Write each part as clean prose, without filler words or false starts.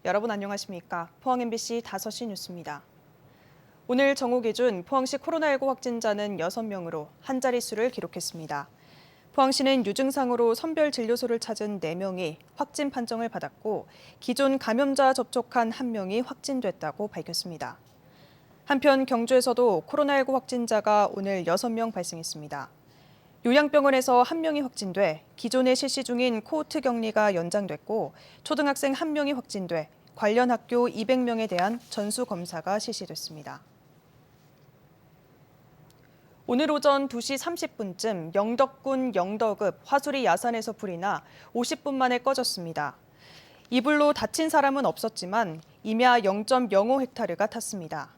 여러분 안녕하십니까? 포항 MBC 5시 뉴스입니다. 오늘 정오 기준 포항시 코로나19 확진자는 6명으로 한 자릿수를 기록했습니다. 포항시는 유증상으로 선별진료소를 찾은 4명이 확진 판정을 받았고 기존 감염자 접촉한 1명이 확진됐다고 밝혔습니다. 한편 경주에서도 코로나19 확진자가 오늘 6명 발생했습니다. 요양병원에서 1명이 확진돼 기존에 실시 중인 코호트 격리가 연장됐고 초등학생 1명이 확진돼 관련 학교 200명에 대한 전수검사가 실시됐습니다. 오늘 오전 2시 30분쯤 영덕군 영덕읍 화수리 야산에서 불이 나 50분 만에 꺼졌습니다. 이 불로 다친 사람은 없었지만 임야 0.05헥타르가 탔습니다.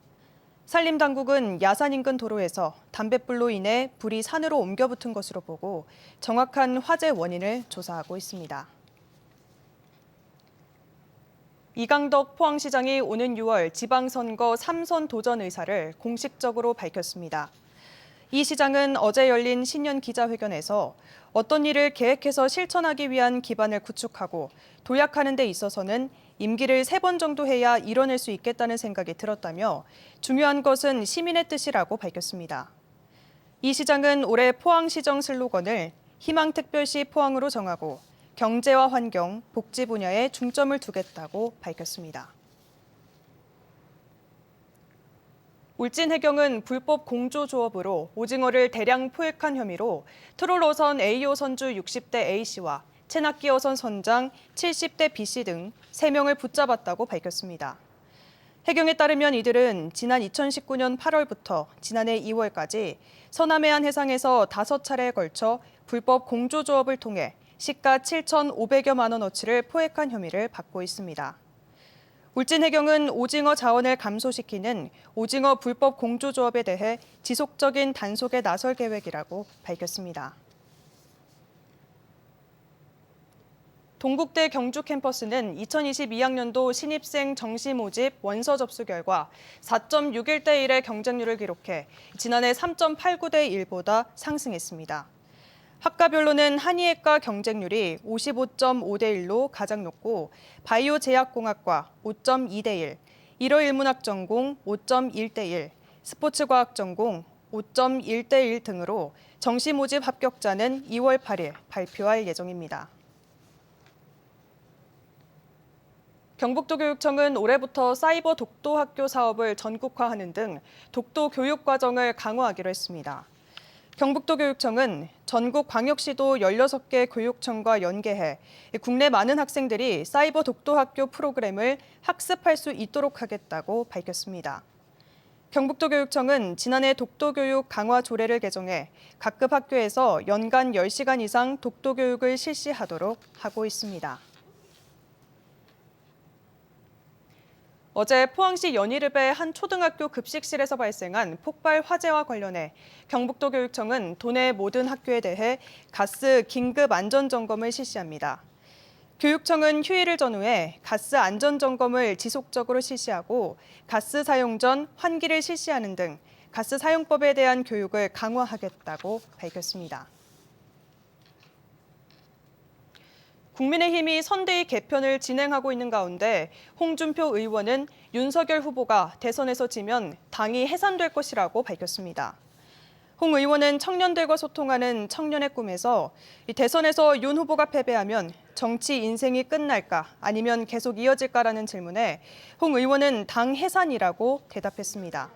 산림당국은 야산 인근 도로에서 담뱃불로 인해 불이 산으로 옮겨 붙은 것으로 보고 정확한 화재 원인을 조사하고 있습니다. 이강덕 포항시장이 오는 6월 지방선거 3선 도전 의사를 공식적으로 밝혔습니다. 이 시장은 어제 열린 신년 기자회견에서 어떤 일을 계획해서 실천하기 위한 기반을 구축하고 도약하는 데 있어서는 임기를 3번 정도 해야 이뤄낼 수 있겠다는 생각이 들었다며 중요한 것은 시민의 뜻이라고 밝혔습니다. 이 시장은 올해 포항시정 슬로건을 희망특별시 포항으로 정하고 경제와 환경, 복지 분야에 중점을 두겠다고 밝혔습니다. 울진해경은 불법 공조조업으로 오징어를 대량 포획한 혐의로 트롤어선 A호 선주 60대 A씨와 체납기어선 선장 70대 B씨 등 3명을 붙잡았다고 밝혔습니다. 해경에 따르면 이들은 지난 2019년 8월부터 지난해 2월까지 서남해안 해상에서 5차례에 걸쳐 불법 공조조업을 통해 시가 7,500여만 원어치를 포획한 혐의를 받고 있습니다. 울진해경은 오징어 자원을 감소시키는 오징어 불법 공조조업에 대해 지속적인 단속에 나설 계획이라고 밝혔습니다. 동국대 경주 캠퍼스는 2022학년도 신입생 정시 모집 원서 접수 결과 4.61대 1의 경쟁률을 기록해 지난해 3.89대 1보다 상승했습니다. 학과별로는 한의학과 경쟁률이 55.5대 1로 가장 높고 바이오 제약공학과 5.2대 1, 일어일문학 전공 5.1대 1, 스포츠과학 전공 5.1대 1 등으로 정시 모집 합격자는 2월 8일 발표할 예정입니다. 경북도교육청은 올해부터 사이버 독도 학교 사업을 전국화하는 등 독도 교육 과정을 강화하기로 했습니다. 경북도교육청은 전국 광역시도 16개 교육청과 연계해 국내 많은 학생들이 사이버 독도학교 프로그램을 학습할 수 있도록 하겠다고 밝혔습니다. 경북도교육청은 지난해 독도교육 강화 조례를 개정해 각급 학교에서 연간 10시간 이상 독도교육을 실시하도록 하고 있습니다. 어제 포항시 연희읍의 한 초등학교 급식실에서 발생한 폭발 화재와 관련해 경북도교육청은 도내 모든 학교에 대해 가스 긴급 안전 점검을 실시합니다. 교육청은 휴일을 전후해 가스 안전 점검을 지속적으로 실시하고 가스 사용 전 환기를 실시하는 등 가스 사용법에 대한 교육을 강화하겠다고 밝혔습니다. 국민의힘이 선대위 개편을 진행하고 있는 가운데 홍준표 의원은 윤석열 후보가 대선에서 지면 당이 해산될 것이라고 밝혔습니다. 홍 의원은 청년들과 소통하는 청년의 꿈에서 대선에서 윤 후보가 패배하면 정치 인생이 끝날까 아니면 계속 이어질까라는 질문에 홍 의원은 당 해산이라고 대답했습니다.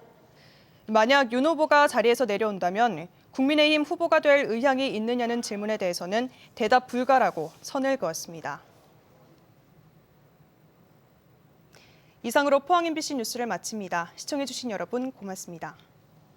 만약 윤 후보가 자리에서 내려온다면 국민의힘 후보가 될 의향이 있느냐는 질문에 대해서는 대답 불가라고 선을 그었습니다. 이상으로 포항 MBC 뉴스를 마칩니다. 시청해주신 여러분 고맙습니다.